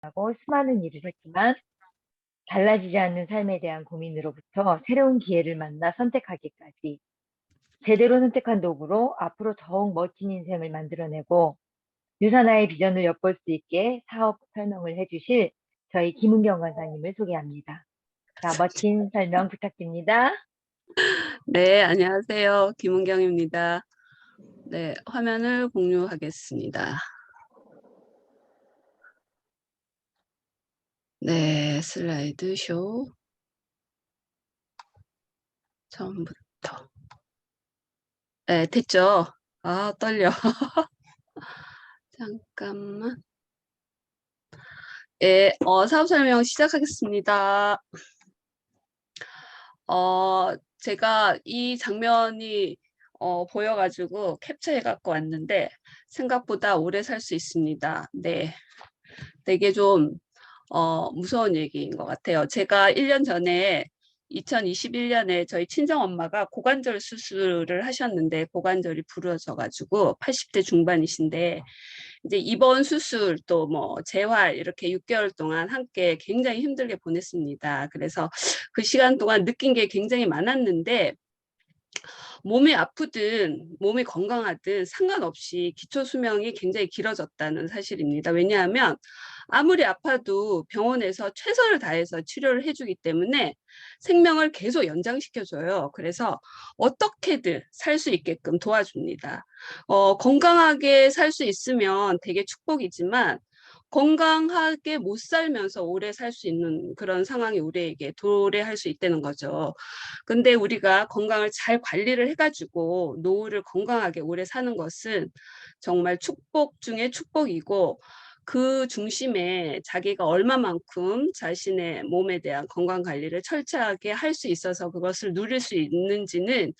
하고 수많은 일을 했지만 달라지지 않는 삶에 대한 고민으로부터 새로운 기회를 만나 선택하기까지 제대로 선택한 도구로 앞으로 더욱 멋진 인생을 만들어내고 유사나의 비전을 엿볼 수 있게 사업 설명을 해주실 저희 김은경 원장님을 소개합니다. 자, 멋진 설명 부탁드립니다. 네, 안녕하세요. 김은경입니다. 네, 화면을 공유하겠습니다. 네, 슬라이드 쇼. 처음부터. 네, 됐죠? 아, 떨려. 잠깐만. 네, 사업 설명 시작하겠습니다. 제가 이 장면이 보여가지고 캡처해 갖고 왔는데 생각보다 오래 살 수 있습니다. 네, 되게 좀 무서운 얘기인 것 같아요. 제가 1년 전에 2021년에 저희 친정엄마가 고관절 수술을 하셨는데 고관절이 부러져가지고 80대 중반이신데 이제 입원 수술 또 뭐 재활 이렇게 6개월 동안 함께 굉장히 힘들게 보냈습니다. 그래서 그 시간 동안 느낀 게 굉장히 많았는데 몸이 아프든 몸이 건강하든 상관없이 기초 수명이 굉장히 길어졌다는 사실입니다. 왜냐하면 아무리 아파도 병원에서 최선을 다해서 치료를 해주기 때문에 생명을 계속 연장시켜줘요. 그래서 어떻게든 살 수 있게끔 도와줍니다. 건강하게 살 수 있으면 되게 축복이지만 건강하게 못 살면서 오래 살 수 있는 그런 상황이 우리에게 도래할 수 있다는 거죠. 근데 우리가 건강을 잘 관리를 해가지고 노후를 건강하게 오래 사는 것은 정말 축복 중에 축복이고 그 중심에 자기가 얼마만큼 자신의 몸에 대한 건강 관리를 철저하게 할 수 있어서 그것을 누릴 수 있는지는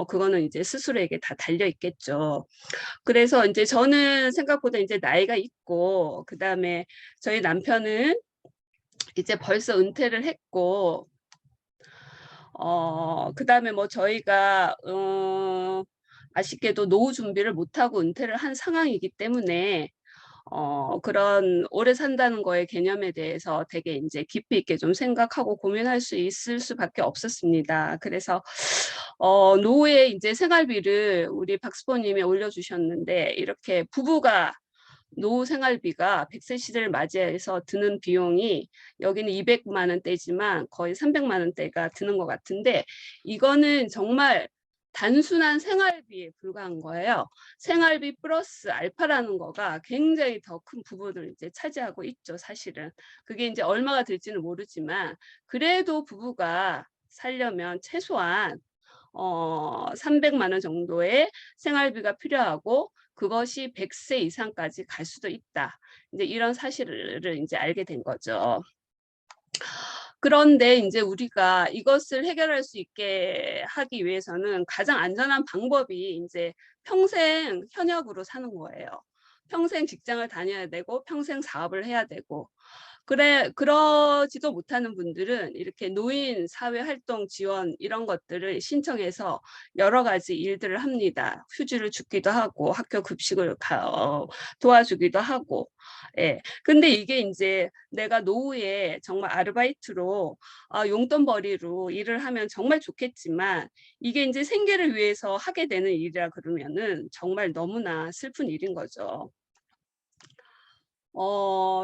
그거는 이제 스스로에게 다 달려 있겠죠. 그래서 이제 저는 생각보다 이제 나이가 있고 그다음에 저희 남편은 이제 벌써 은퇴를 했고 그다음에 뭐 저희가 아쉽게도 노후 준비를 못하고 은퇴를 한 상황이기 때문에 그런 오래 산다는 거의 개념에 대해서 되게 이제 깊이 있게 좀 생각하고 고민할 수 있을 수밖에 없었습니다. 그래서 노후에 이제 생활비를 우리 박스포님이 올려주셨는데 이렇게 부부가 노후 생활비가 100세 시대를 맞이해서 드는 비용이 여기는 200만 원대지만 거의 300만 원대가 드는 것 같은데 이거는 정말 단순한 생활비에 불과한 거예요. 생활비 플러스 알파라는 거가 굉장히 더 큰 부분을 이제 차지하고 있죠, 사실은. 그게 이제 얼마가 될지는 모르지만 그래도 부부가 살려면 최소한 300만 원 정도의 생활비가 필요하고 그것이 100세 이상까지 갈 수도 있다. 이제 이런 사실을 이제 알게 된 거죠. 그런데 이제 우리가 이것을 해결할 수 있게 하기 위해서는 가장 안전한 방법이 이제 평생 현역으로 사는 거예요. 평생 직장을 다녀야 되고 평생 사업을 해야 되고 그러지도 못하는 분들은 이렇게 노인 사회활동 지원 이런 것들을 신청해서 여러 가지 일들을 합니다. 휴지를 줍기도 하고 학교 급식을 도와주기도 하고. 예. 근데 이게 이제 내가 노후에 정말 아르바이트로 용돈벌이로 일을 하면 정말 좋겠지만 이게 이제 생계를 위해서 하게 되는 일이라 그러면은 정말 너무나 슬픈 일인 거죠.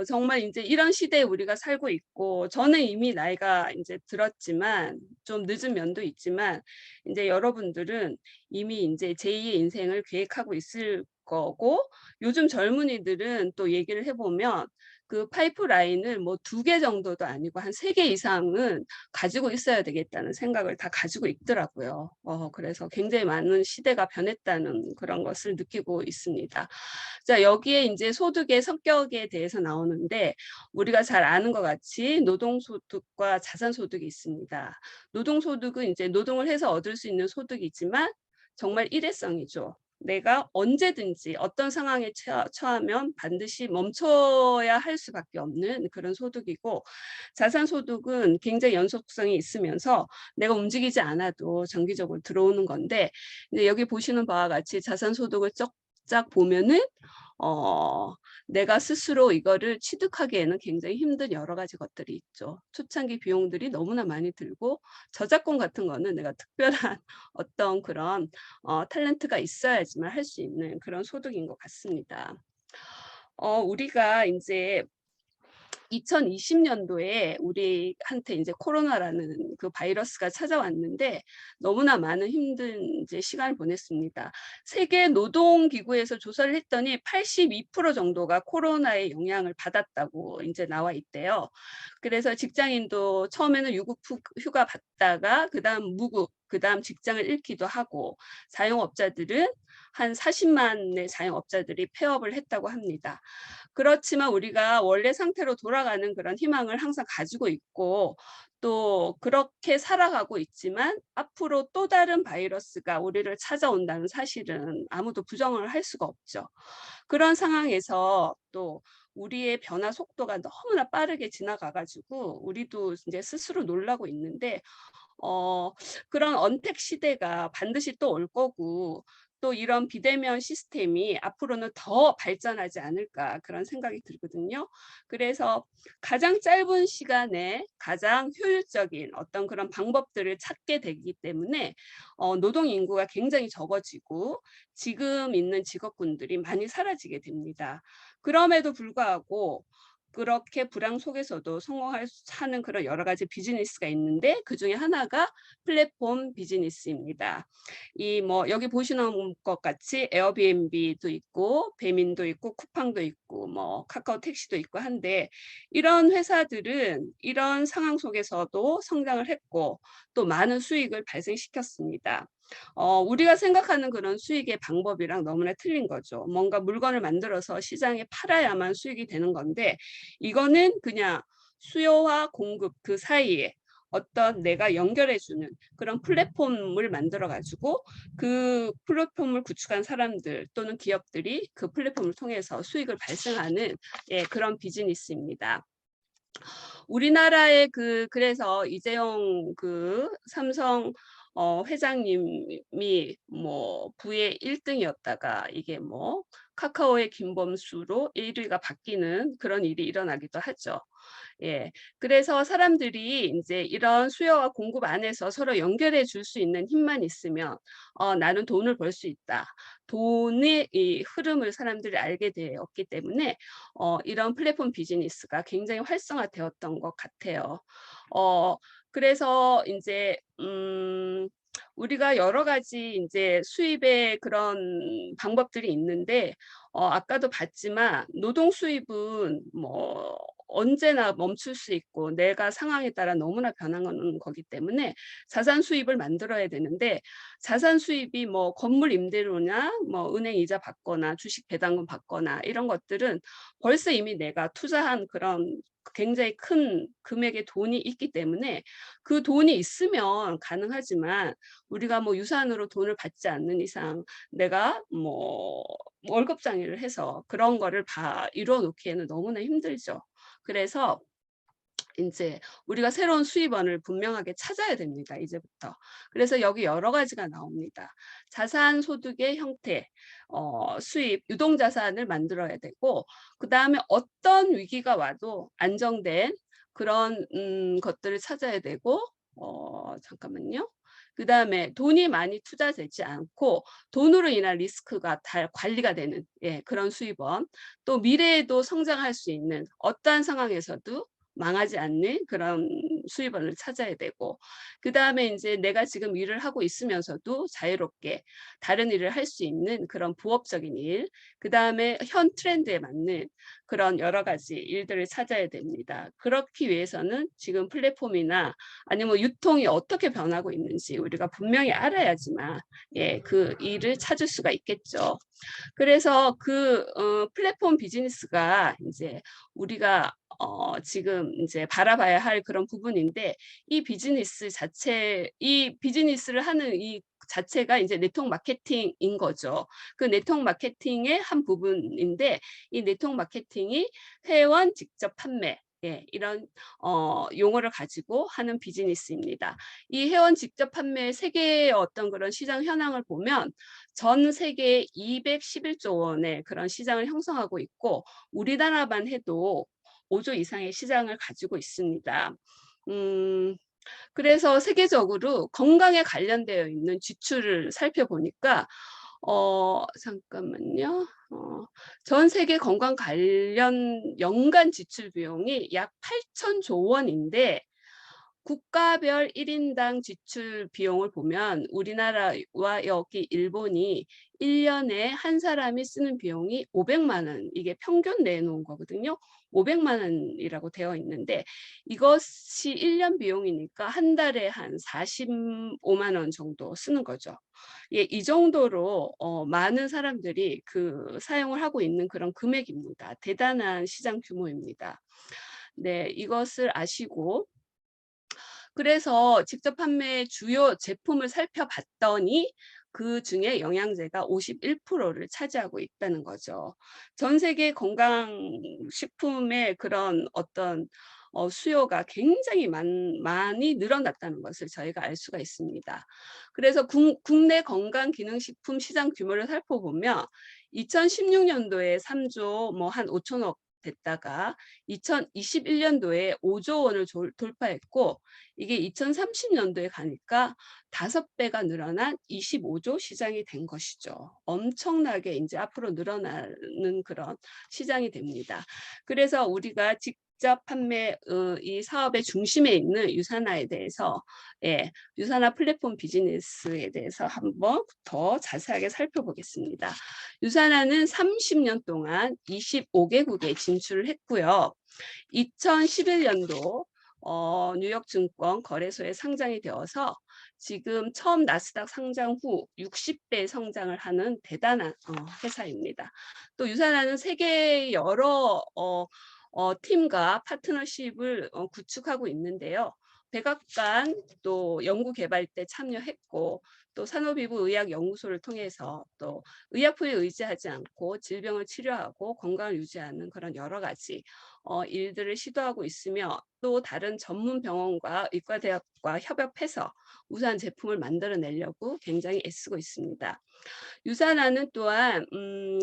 정말 이제 이런 시대에 우리가 살고 있고 저는 이미 나이가 이제 들었지만 좀 늦은 면도 있지만 이제 여러분들은 이미 이제 제2의 인생을 계획하고 있을 거고 요즘 젊은이들은 또 얘기를 해보면 그 파이프라인을 뭐 2개 정도도 아니고 한 3개 이상은 가지고 있어야 되겠다는 생각을 다 가지고 있더라고요. 그래서 굉장히 많은 시대가 변했다는 그런 것을 느끼고 있습니다. 자, 여기에 이제 소득의 성격에 대해서 나오는데 우리가 잘 아는 것 같이 노동소득과 자산소득이 있습니다. 노동소득은 이제 노동을 해서 얻을 수 있는 소득이지만 정말 일회성이죠. 내가 언제든지 어떤 상황에 처하면 반드시 멈춰야 할 수밖에 없는 그런 소득이고 자산소득은 굉장히 연속성이 있으면서 내가 움직이지 않아도 정기적으로 들어오는 건데 이제 여기 보시는 바와 같이 자산소득을 쫙 보면은 내가 스스로 이거를 취득하기에는 굉장히 힘든 여러 가지 것들이 있죠. 초창기 비용들이 너무나 많이 들고 저작권 같은 거는 내가 특별한 어떤 그런 탤런트가 있어야지만 할 수 있는 그런 소득인 것 같습니다. 우리가 인제 2020년도에 우리한테 이제 코로나라는 그 바이러스가 찾아왔는데 너무나 많은 힘든 이제 시간을 보냈습니다. 세계 노동기구에서 조사를 했더니 82% 정도가 코로나의 영향을 받았다고 이제 나와 있대요. 그래서 직장인도 처음에는 유급 휴가 받다가 그다음 무급, 그다음 직장을 잃기도 하고 자영업자들은 한 40만의 자영업자들이 폐업을 했다고 합니다. 그렇지만 우리가 원래 상태로 돌아가는 그런 희망을 항상 가지고 있고 또 그렇게 살아가고 있지만 앞으로 또 다른 바이러스가 우리를 찾아온다는 사실은 아무도 부정을 할 수가 없죠. 그런 상황에서 또 우리의 변화 속도가 너무나 빠르게 지나가 가지고 우리도 이제 스스로 놀라고 있는데 어 그런 언택 시대가 반드시 또 올 거고 또 이런 비대면 시스템이 앞으로는 더 발전하지 않을까 그런 생각이 들거든요. 그래서 가장 짧은 시간에 가장 효율적인 어떤 그런 방법들을 찾게 되기 때문에 노동 인구가 굉장히 적어지고 지금 있는 직업군들이 많이 사라지게 됩니다. 그럼에도 불구하고 그렇게 불황 속에서도 하는 그런 여러 가지 비즈니스가 있는데 그중에 하나가 플랫폼 비즈니스입니다. 이 뭐 여기 보시는 것 같이 에어비앤비도 있고 배민도 있고 쿠팡도 있고 뭐 카카오 택시도 있고 한데 이런 회사들은 이런 상황 속에서도 성장을 했고 또 많은 수익을 발생시켰습니다. 우리가 생각하는 그런 수익의 방법이랑 너무나 틀린 거죠. 뭔가 물건을 만들어서 시장에 팔아야만 수익이 되는 건데 이거는 그냥 수요와 공급 그 사이에 어떤 내가 연결해 주는 그런 플랫폼을 만들어 가지고 그 플랫폼을 구축한 사람들 또는 기업들이 그 플랫폼을 통해서 수익을 발생하는 예, 그런 비즈니스입니다. 우리나라의 그래서 이재용 그 삼성 회장님이 뭐 부의 1등이었다가 이게 뭐 카카오의 김범수로 1위가 바뀌는 그런 일이 일어나기도 하죠. 예. 그래서 사람들이 인제 이런 수요와 공급 안에서 서로 연결해 줄 수 있는 힘만 있으면 '나는 돈을 벌 수 있다.' 돈의 이 흐름을 사람들이 알게 되었기 때문에 이런 플랫폼 비즈니스가 굉장히 활성화되었던 것 같아요. 어 그래서 인제 우리가 여러 가지 인제 수입의 그런 방법들이 있는데 아까도 봤지만 노동 수입은 뭐 언제나 멈출 수 있고 내가 상황에 따라 너무나 변하는 거기 때문에 자산 수입을 만들어야 되는데 자산 수입이 뭐 건물 임대료나 뭐 은행 이자 받거나 주식 배당금 받거나 이런 것들은 벌써 이미 내가 투자한 그런 굉장히 큰 금액의 돈이 있기 때문에 그 돈이 있으면 가능하지만 우리가 뭐 유산으로 돈을 받지 않는 이상 내가 뭐 월급장애를 해서 그런 거를 다 이루어 놓기에는 너무나 힘들죠. 그래서 인제 우리가 새로운 수입원을 분명하게 찾아야 됩니다, 이제부터. 그래서 여기 여러 가지가 나옵니다. 자산 소득의 형태, 수입, 유동 자산을 만들어야 되고 그다음에 어떤 위기가 와도 안정된 그런 것들을 찾아야 되고 잠깐만요. 그다음에 돈이 많이 투자되지 않고 돈으로 인한 리스크가 다 관리가 되는 예 그런 수입원. 또 미래에도 성장할 수 있는 어떠한 상황에서도 망하지 않는 그런 수입원을 찾아야 되고 그다음에 인제 내가 지금 일을 하고 있으면서도 자유롭게 다른 일을 할 수 있는 그런 부업적인 일, 그다음에 현 트렌드에 맞는 그런 여러 가지 일들을 찾아야 됩니다. 그렇기 위해서는 지금 플랫폼이나 아니면 유통이 어떻게 변하고 있는지 우리가 분명히 알아야지만 예 그 일을 찾을 수가 있겠죠. 그래서 플랫폼 비즈니스가 인제 우리가 지금 인제 바라봐야 할 그런 부분인데 이 비즈니스를 하는 이 자체가 인제 네트워크 마케팅인 거죠. 그 네트워크 마케팅의 한 부분인데 이 네트워크 마케팅이 회원 직접 판매 예, 이런 용어를 가지고 하는 비즈니스입니다. 이 회원 직접 판매 세계의 어떤 그런 시장 현황을 보면 전 세계 211조 원의 그런 시장을 형성하고 있고 우리나라만 해도 5조 이상의 시장을 가지고 있습니다. 그래서 세계적으로 건강에 관련되어 있는 지출을 살펴보니까 잠깐만요. 전 세계 건강 관련 연간 지출 비용이 약 8,000조 원인데 국가별 1인당 지출 비용을 보면 우리나라와 여기 일본이 1년에 한 사람이 쓰는 비용이 500만 원, 이게 평균 내놓은 거거든요. 500만 원이라고 되어 있는데 이것이 1년 비용이니까 한 달에 한 45만 원 정도 쓰는 거죠. 예, 이 정도로 많은 사람들이 그 사용을 하고 있는 그런 금액입니다. 대단한 시장 규모입니다. 네, 이것을 아시고 그래서 직접 판매 주요 제품을 살펴봤더니 그중에 영양제가 51%를 차지하고 있다는 거죠. 전 세계 건강식품의 그런 어떤 수요가 굉장히 많이 늘어났다는 것을 저희가 알 수가 있습니다. 그래서 국내 건강기능식품 시장 규모를 살펴보면 2016년도에 3조 한 5천억 됐다가 2021년도에 5조 원을 돌파했고 이게 2030년도에 가니까 5배가 늘어난 25조 시장이 된 것이죠. 엄청나게 이제 앞으로 늘어나는 그런 시장이 됩니다. 그래서 우리가 직접 판매 이 사업의 중심에 있는 유산화에 대해서 유산화 플랫폼 비즈니스에 대해서 한번 더 자세하게 살펴보겠습니다. 유산화는 30년 동안 25개국에 진출을 했고요. 2011년도 뉴욕증권 거래소에 상장이 되어서 지금 처음 나스닥 상장 후 60배 성장을 하는 대단한 회사입니다. 또 유산화는 세계 여러 팀과 파트너십을 구축하고 있는데요. 백악관 또 연구개발 때 참여했고 또 산업이부의학연구소를 통해서 또 의약품에 의지하지 않고 질병을 치료하고 건강을 유지하는 그런 여러 가지 일들을 시도하고 있으며 또 다른 전문 병원과 의과대학과 협업해서 우수한 제품을 만들어내려고 굉장히 애쓰고 있습니다. 유산화는 또한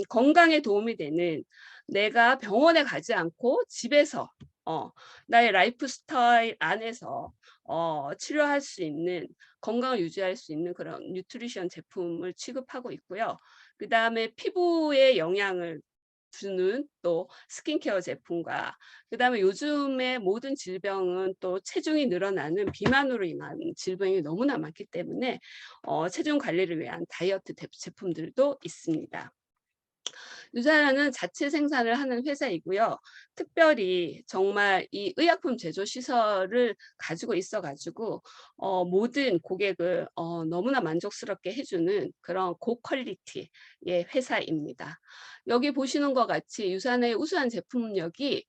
건강에 도움이 되는 내가 병원에 가지 않고 집에서 나의 라이프 스타일 안에서 치료할 수 있는 건강을 유지할 수 있는 그런 뉴트리션 제품을 취급하고 있고요. 그 다음에 피부에 영향을 주는 또 스킨케어 제품과 그 다음에 요즘에 모든 질병은 또 체중이 늘어나는 비만으로 인한 질병이 너무나 많기 때문에 체중 관리를 위한 다이어트 제품들도 있습니다. 유산화는 자체 생산을 하는 회사이고요. 특별히 정말 이 의약품 제조 시설을 가지고 있어가지고 모든 고객을 너무나 만족스럽게 해주는 그런 고퀄리티의 회사입니다. 여기 보시는 것 같이 유산화의 우수한 제품력이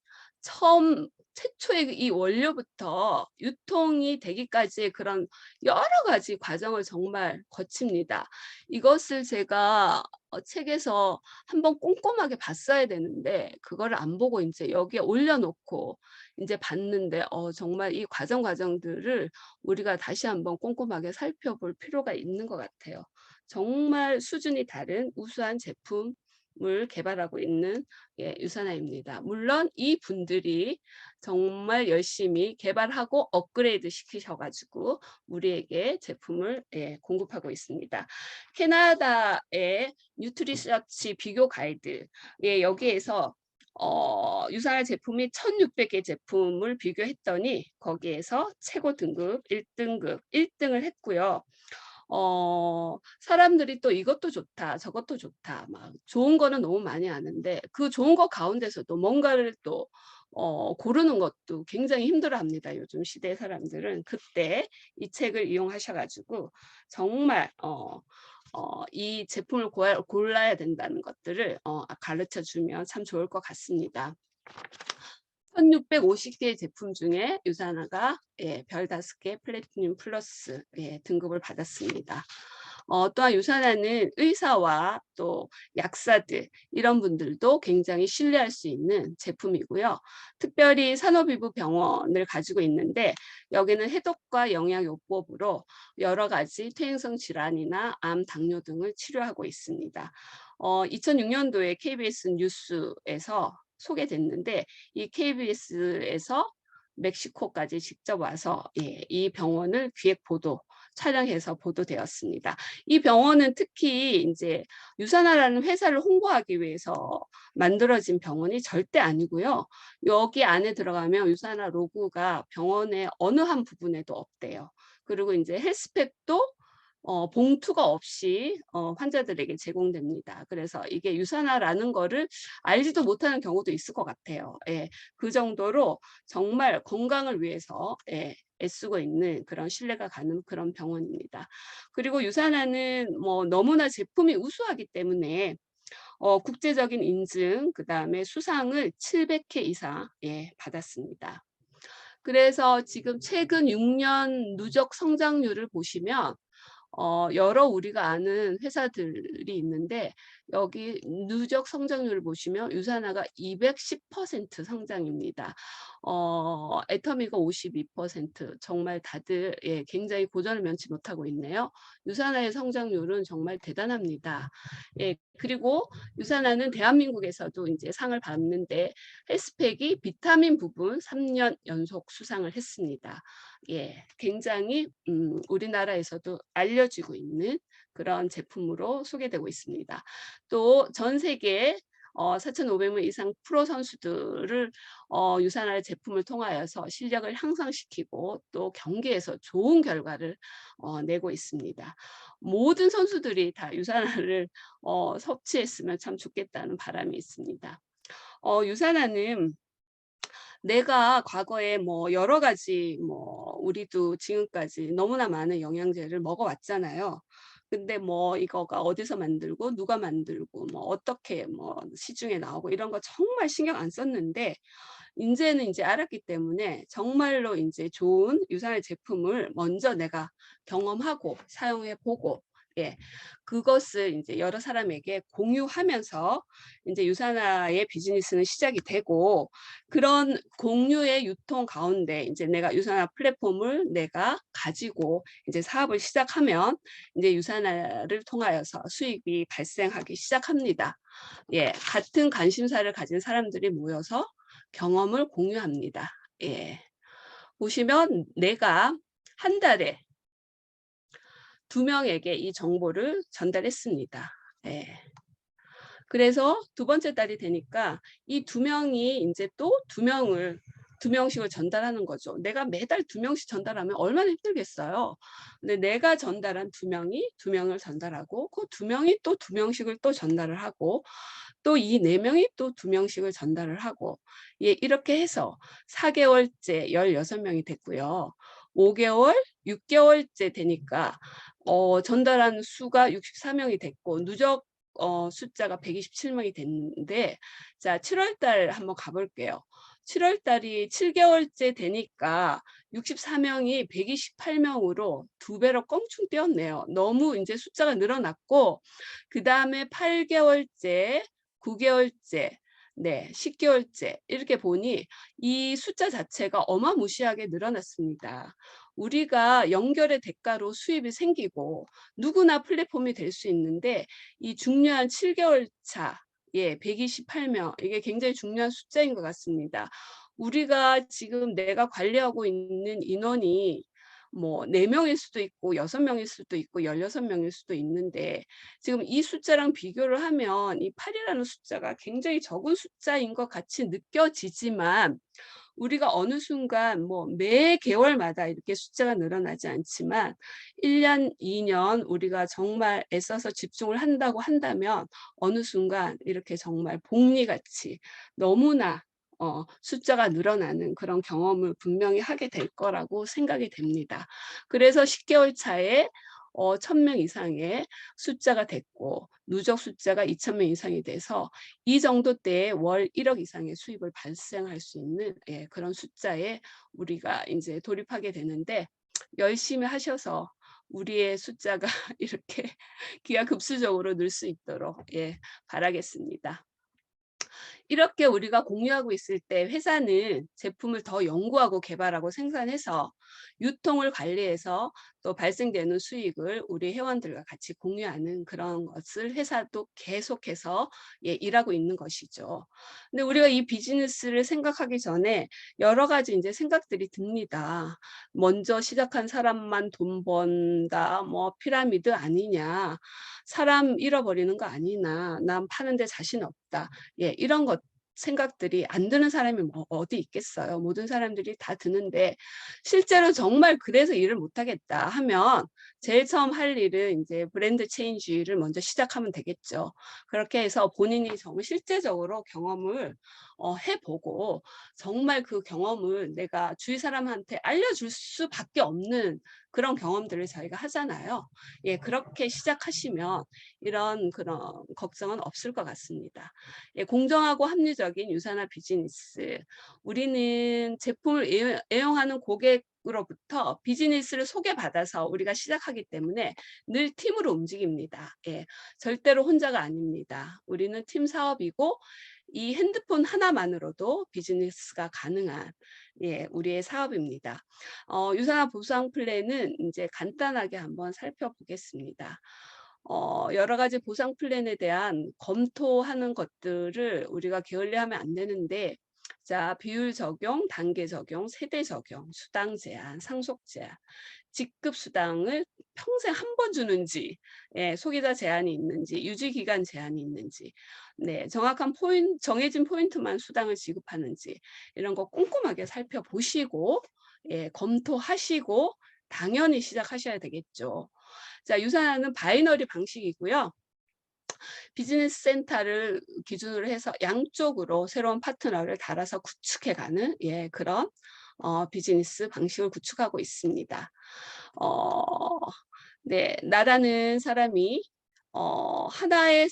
최초의 이 원료부터 유통이 되기까지의 그런 여러 가지 과정을 정말 거칩니다. 이것을 제가 책에서 한번 꼼꼼하게 봤어야 되는데 그거를 안 보고 이제 여기에 올려놓고 이제 봤는데 정말 이 과정들을 우리가 다시 한번 꼼꼼하게 살펴볼 필요가 있는 것 같아요. 정말 수준이 다른 우수한 제품을 개발하고 있는 유산화입니다. 물론 이 분들이 정말 열심히 개발하고 업그레이드 시키셔가지고 우리에게 제품을 공급하고 있습니다. 캐나다의 뉴트리서치 비교 가이드 여기에서 유사한 제품이 1,600개 제품을 비교했더니 거기에서 최고 등급 1등급 1등을 했고요. 사람들이 또 이것도 좋다 저것도 좋다 막 좋은 거는 너무 많이 아는데 그 좋은 거 가운데서도 뭔가를 또 고르는 것도 굉장히 힘들어합니다. 요즘 시대 사람들은. 그때 이 책을 이용하셔가지고 정말 이 제품을 골라야 된다는 것들을 가르쳐 주면 참 좋을 것 같습니다. 1650개의 제품 중에 유산화가 별 5개 플래티늄 플러스 등급을 받았습니다. 또한 유산하는 의사와 또 약사들 이런 분들도 굉장히 신뢰할 수 있는 제품이고요. 특별히 산호피부병원을 가지고 있는데 여기는 해독과 영양요법으로 여러 가지 퇴행성 질환이나 암, 당뇨 등을 치료하고 있습니다. 2006년도에 KBS 뉴스에서 소개됐는데 이 KBS에서 멕시코까지 직접 와서 이 병원을 기획 보도 촬영해서 보도되었습니다. 이 병원은 특히 이제 유산하라는 회사를 홍보하기 위해서 만들어진 병원이 절대 아니고요. 여기 안에 들어가면 유산하 로고가 병원의 어느 한 부분에도 없대요. 그리고 이제 헬스팩도 봉투가 없이 환자들에게 제공됩니다. 그래서 이게 유산하라는 거를 알지도 못하는 경우도 있을 것 같아요. 예, 그 정도로 정말 건강을 위해서 애쓰고 있는 그런 신뢰가 가는 그런 병원입니다. 그리고 유산하는 뭐 너무나 제품이 우수하기 때문에 국제적인 인증, 그다음에 수상을 700회 이상 받았습니다. 그래서 지금 최근 6년 누적 성장률을 보시면 여러 우리가 아는 회사들이 있는데 여기 누적 성장률을 보시면 유산하가 210% 성장입니다. 애터미가 52%, 정말 다들 굉장히 고전을 면치 못하고 있네요. 유산하의 성장률은 정말 대단합니다. 그리고 유산하는 대한민국에서도 이제 상을 받는데 헬스팩이 비타민 부분 3년 연속 수상을 했습니다. 굉장히 우리나라에서도 알려지고 있는 그런 제품으로 소개되고 있습니다. 또 전 세계 4,500명 이상 프로 선수들을 유산할 제품을 통하여서 실력을 향상시키고 또 경기에서 좋은 결과를 내고 있습니다. 모든 선수들이 다 유산화를 섭취했으면 참 좋겠다는 바람이 있습니다. 유산화는 내가 과거에 뭐 여러 가지 뭐 우리도 지금까지 너무나 많은 영양제를 먹어왔잖아요. 근데 뭐 이거가 어디서 만들고 누가 만들고 뭐 어떻게 뭐 시중에 나오고 이런 거 정말 신경 안 썼는데 인제는 이제 알았기 때문에 정말로 인제 좋은 유산의 제품을 먼저 내가 경험하고 사용해 보고 그것을 인제 여러 사람에게 공유하면서 인제 유산화의 비즈니스는 시작이 되고 그런 공유의 유통 가운데 인제 내가 유산화 플랫폼을 내가 가지고 인제 사업을 시작하면 인제 유산화를 통하여서 수익이 발생하기 시작합니다. 같은 관심사를 가진 사람들이 모여서 경험을 공유합니다. 보시면 내가 한 달에 2명에게 이 정보를 전달했습니다. 그래서 두 번째 달이 되니까 이 2명이 인제 또 2명씩을 전달하는 거죠. 내가 매달 2명씩 전달하면 얼마나 힘들겠어요. 근데 내가 전달한 2명이 2명을 전달하고 그 2명이 또 2명씩을 또 전달을 하고 또 이 4명이 또 2명씩을 전달을 하고 이렇게 해서 4개월째 16명이 됐고요. 5개월, 6개월째 되니까 전달한 수가 64명이 됐고 누적 숫자가 127명이 됐는데 자 7월 달 한번 가 볼게요. 7월 달이 7개월째 되니까 64명이 128명으로 2배로 껑충 뛰었네요. 너무 인제 숫자가 늘어났고 그다음에 8개월째, 9개월째 10개월째 이렇게 보니 이 숫자 자체가 어마무시하게 늘어났습니다. 우리가 연결의 대가로 수입이 생기고 누구나 플랫폼이 될 수 있는데 이 중요한 7개월 차 128명 이게 굉장히 중요한 숫자인 것 같습니다. 우리가 지금 내가 관리하고 있는 인원이 뭐 4명일 수도 있고 6명일 수도 있고 16명일 수도 있는데 지금 이 숫자랑 비교를 하면 이 8이라는 숫자가 굉장히 적은 숫자인 것 같이 느껴지지만 우리가 어느 순간 뭐 매 개월마다 이렇게 숫자가 늘어나지 않지만 1년, 2년 우리가 정말 애써서 집중을 한다고 한다면 어느 순간 이렇게 정말 복리같이 너무나 숫자가 늘어나는 그런 경험을 분명히 하게 될 거라고 생각이 됩니다. 그래서 10개월 차에 1,000명 이상의 숫자가 됐고 누적 숫자가 2,000명 이상이 돼서 이 정도 때에 월 1억 이상의 수입을 발생할 수 있는 그런 숫자에 우리가 이제 돌입하게 되는데 열심히 하셔서 우리의 숫자가 이렇게 기하급수적으로 늘 수 있도록 바라겠습니다. 이렇게 우리가 공유하고 있을 때 회사는 제품을 더 연구하고 개발하고 생산해서 유통을 관리해서 또 발생되는 수익을 우리 회원들과 같이 공유하는 그런 것을 회사도 계속해서 일하고 있는 것이죠. 근데 우리가 이 비즈니스를 생각하기 전에 여러 가지 이제 생각들이 듭니다. 먼저 시작한 사람만 돈 번다, 뭐 피라미드 아니냐, 사람 잃어버리는 거 아니나, 난 파는데 자신 없다. 이런 것 생각들이 안 드는 사람이 뭐 어디 있겠어요. 모든 사람들이 다 드는데 실제로 정말 그래서 일을 못 하겠다 하면 제일 처음 할 일은 이제 브랜드 체인지를 먼저 시작하면 되겠죠. 그렇게 해서 본인이 정말 실제적으로 경험을 해보고 정말 그 경험을 내가 주위 사람한테 알려줄 수밖에 없는 그런 경험들을 저희가 하잖아요. 그렇게 시작하시면 이런 그런 걱정은 없을 것 같습니다. 공정하고 합리적인 유산화 비즈니스. 우리는 제품을 애용하는 고객으로부터 비즈니스를 소개받아서 우리가 시작하기 때문에 늘 팀으로 움직입니다. 절대로 혼자가 아닙니다. 우리는 팀 사업이고 이 핸드폰 하나만으로도 비즈니스가 가능한 우리의 사업입니다. 유산화 보상 플랜은 이제 간단하게 한번 살펴보겠습니다. 여러 가지 보상 플랜에 대한 검토하는 것들을 우리가 게을리하면 안 되는데, 자, 비율 적용, 단계 적용, 세대 적용, 수당 제한, 상속 제한, 직급 수당을 평생 한 번 주는지, 소비자 제한이 있는지, 유지 기간 제한이 있는지, 정확한 정해진 포인트만 수당을 지급하는지 이런 거 꼼꼼하게 살펴보시고 검토하시고 당연히 시작하셔야 되겠죠. 자, 유산화는 바이너리 방식이고요. 비즈니스 센터를 기준으로 해서 양쪽으로 새로운 파트너를 달아서 구축해가는 그런 비즈니스 방식을 구축하고 있습니다. 나라는 사람이 하나의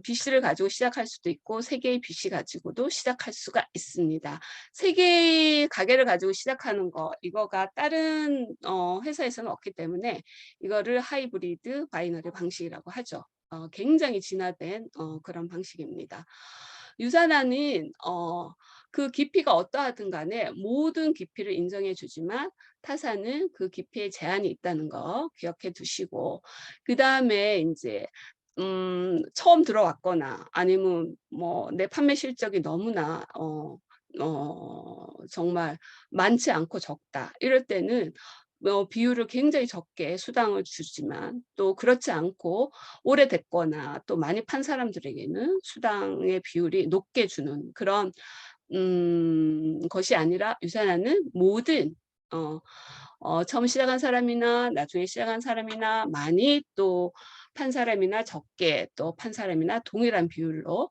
BC를 가지고 시작할 수도 있고 세 개의 BC 가지고도 시작할 수가 있습니다. 세 개의 가게를 가지고 시작하는 거 이거가 다른 회사에서는 없기 때문에 이거를 하이브리드 바이너리 방식이라고 하죠. 굉장히 진화된 그런 방식입니다. 유산화는 그 깊이가 어떠하든 간에 모든 깊이를 인정해 주지만 타사는 그 깊이에 제한이 있다는 거 기억해 두시고, 그 다음에 이제 처음 들어왔거나 아니면 뭐 내 판매 실적이 너무나 정말 많지 않고 적다 이럴 때는 비율을 굉장히 적게 수당을 주지만 또 그렇지 않고 오래됐거나 또 많이 판 사람들에게는 수당의 비율이 높게 주는 그런 것이 아니라 유산화는 모든 처음 시작한 사람이나 나중에 시작한 사람이나 많이 또 판 사람이나 적게 또 판 사람이나 동일한 비율로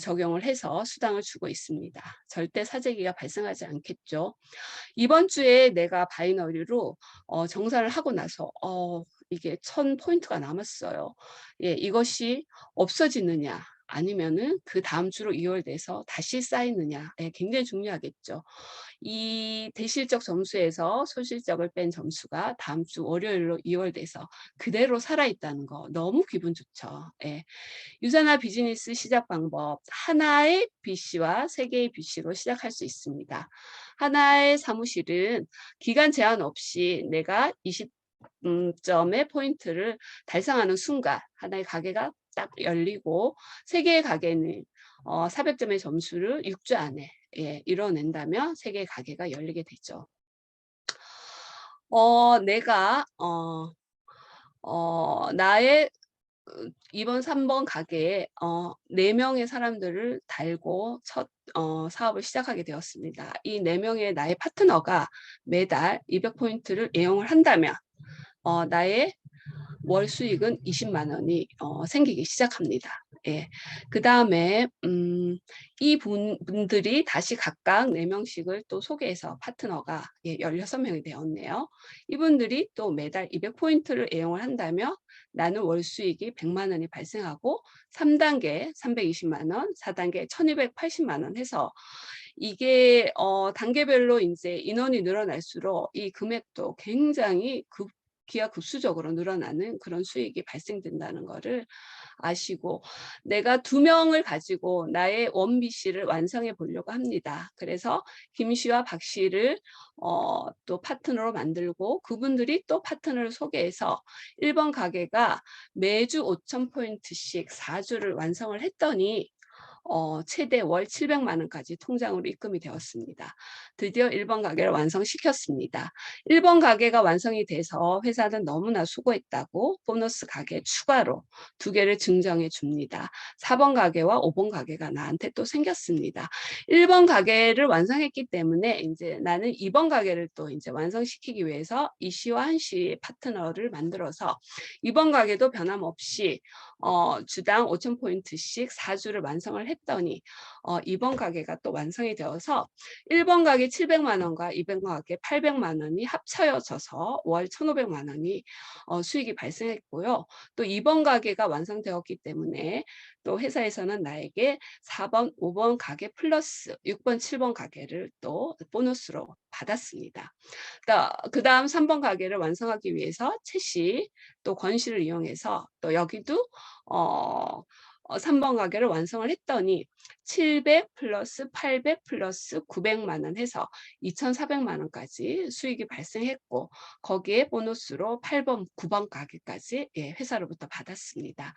적용을 해서 수당을 주고 있습니다. 절대 사재기가 발생하지 않겠죠. 이번 주에 내가 바이너리로 정산을 하고 나서 이게 1000포인트가 남았어요. 이것이 없어지느냐 아니면은 그 다음 주로 이월돼서 다시 쌓이느냐 굉장히 중요하겠죠. 이 대실적 점수에서 소실적을 뺀 점수가 다음 주 월요일로 이월돼서 그대로 살아있다는 거 너무 기분 좋죠. 유산화 비즈니스 시작 방법, 하나의 BC와 세 개의 BC로 시작할 수 있습니다. 하나의 사무실은 기간 제한 없이 내가 20점의 포인트를 달성하는 순간 하나의 가게가 딱 열리고, 세 개의 가게는 400점의 점수를 6주 안에 이뤄낸다면 세 개의 가게가 열리게 되죠. 내가 나의 이번 3번 가게에 4명의 사람들을 달고 첫 사업을 시작하게 되었습니다. 이 4명의 나의 파트너가 매달 200포인트를 애용을 한다면 나의 월 수익은 20만 원이 생기기 시작합니다. 그 다음에 이 분들이 다시 각각 4명씩을 또 소개해서 파트너가 16명이 되었네요. 이분들이 또 매달 200포인트를 애용을 한다면 나는 월 수익이 100만 원이 발생하고 3단계 320만 원, 4단계 1280만 원 해서 이게 단계별로 이제 인원이 늘어날수록 이 금액도 굉장히 기하급수적으로 늘어나는 그런 수익이 발생된다는 거를 아시고, 내가 2명을 가지고 나의 원B 씨를 완성해 보려고 합니다. 그래서 김 씨와 박 씨를 또 파트너로 만들고, 그분들이 또 파트너를 소개해서 1번 가게가 매주 5,000포인트씩 4주를 완성을 했더니 최대 월 700만 원까지 통장으로 입금이 되었습니다. 드디어 1번 가게를 완성시켰습니다. 1번 가게가 완성이 돼서 회사는 너무나 수고했다고 보너스 가게 추가로 2개를 증정해 줍니다. 4번 가게와 5번 가게가 나한테 또 생겼습니다. 1번 가게를 완성했기 때문에 이제 나는 2번 가게를 또 이제 완성시키기 위해서 이 씨와 한 씨 파트너를 만들어서 2번 가게도 변함없이 주당 5,000포인트씩 4주를 완성을 했더니 2번 가게가 또 완성이 되어서 1번 가게 700만 원과 2번 가게 800만 원이 합쳐져서 월 1,500만 원이 수익이 발생했고요. 또 2번 가게가 완성되었기 때문에 또 회사에서는 나에게 4번, 5번 가게 플러스 6번, 7번 가게를 또 보너스로 받았습니다. 그 다음 3번 가게를 완성하기 위해서 최 씨, 또 권 씨를 이용해서 또 여기도 3번 가게를 완성을 했더니 700 플러스 800 플러스 900만 원 해서 2,400만 원까지 수익이 발생했고, 거기에 보너스로 8번, 9번 가게까지 회사로부터 받았습니다.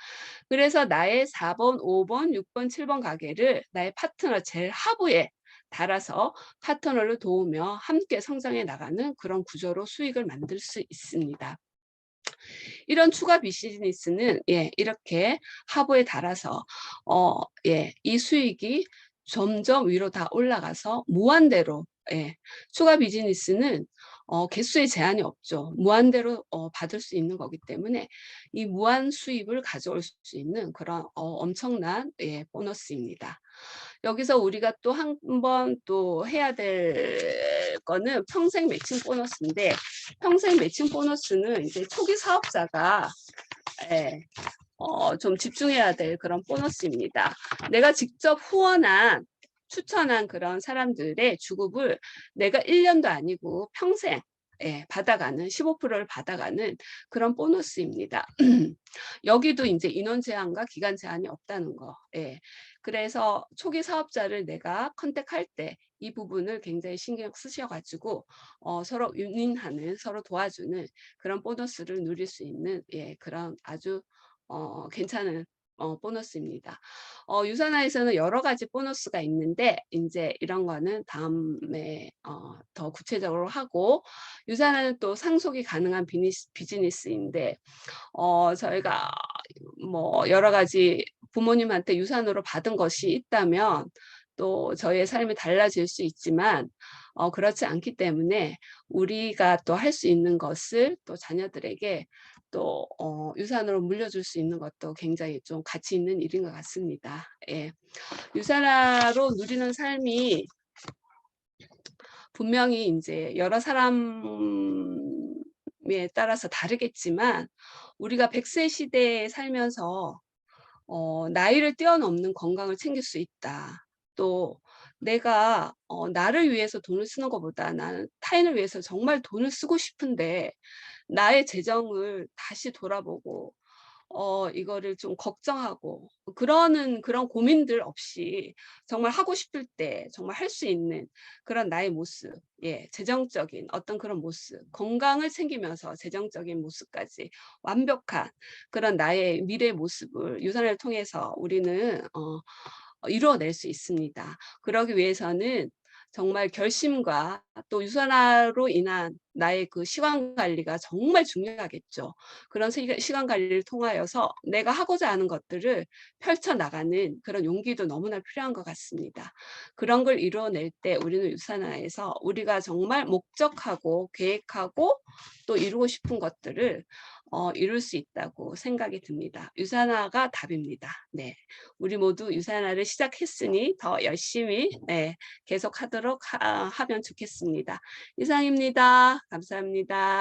그래서 나의 4번, 5번, 6번, 7번 가게를 나의 파트너 제일 하부에 달아서 파트너를 도우며 함께 성장해 나가는 그런 구조로 수익을 만들 수 있습니다. 이런 추가 비즈니스는 이렇게 하부에 달아서 이 수익이 점점 위로 다 올라가서 무한대로, 추가 비즈니스는 개수의 제한이 없죠. 무한대로 받을 수 있는 거기 때문에 이 무한 수입을 가져올 수 있는 그런 엄청난 보너스입니다. 여기서 우리가 또 한 번 또 해야 될 거는 평생 매칭 보너스인데, 평생 매칭 보너스는 이제 초기 사업자가 좀 집중해야 될 그런 보너스입니다. 내가 직접 후원한, 추천한 그런 사람들의 주급을 내가 1년도 아니고 평생 받아가는, 15%를 받아가는 그런 보너스입니다. 여기도 이제 인원 제한과 기간 제한이 없다는 거. 그래서 초기 사업자를 내가 컨택할 때 이 부분을 굉장히 신경 쓰셔가지고 서로 윈윈하는, 서로 도와주는 그런 보너스를 누릴 수 있는 그런 아주 괜찮은 보너스입니다. 유산화에서는 여러 가지 보너스가 있는데 이제 이런 거는 다음에 더 구체적으로 하고, 유산화는 또 상속이 가능한 비즈니스인데 저희가 뭐 여러 가지 부모님한테 유산으로 받은 것이 있다면 또 저희의 삶이 달라질 수 있지만 그렇지 않기 때문에 우리가 또 할 수 있는 것을 또 자녀들에게 또 유산으로 물려줄 수 있는 것도 굉장히 좀 가치 있는 일인 것 같습니다. 유산화로 누리는 삶이 분명히 이제 여러 사람에 따라서 다르겠지만, 우리가 100세 시대에 살면서 나이를 뛰어넘는 건강을 챙길 수 있다. 또 내가 나를 위해서 돈을 쓰는 것보다 나는 타인을 위해서 정말 돈을 쓰고 싶은데 나의 재정을 다시 돌아보고 이거를 좀 걱정하고 그런 고민들 없이 정말 하고 싶을 때 정말 할 수 있는 그런 나의 모습, 재정적인 어떤 그런 모습, 건강을 챙기면서 재정적인 모습까지 완벽한 그런 나의 미래 모습을 유산을 통해서 우리는 이루어낼 수 있습니다. 그러기 위해서는 정말 결심과 또 유산화로 인한 나의 그 시간 관리가 정말 중요하겠죠. 그런 시간 관리를 통하여서 내가 하고자 하는 것들을 펼쳐나가는 그런 용기도 너무나 필요한 것 같습니다. 그런 걸 이루어낼 때 우리는 유산화에서 우리가 정말 목적하고 계획하고 또 이루고 싶은 것들을 이룰 수 있다고 생각이 듭니다. 유산화가 답입니다. 네, 우리 모두 유산화를 시작했으니 더 열심히 계속하도록 하면 좋겠습니다. 이상입니다. 감사합니다.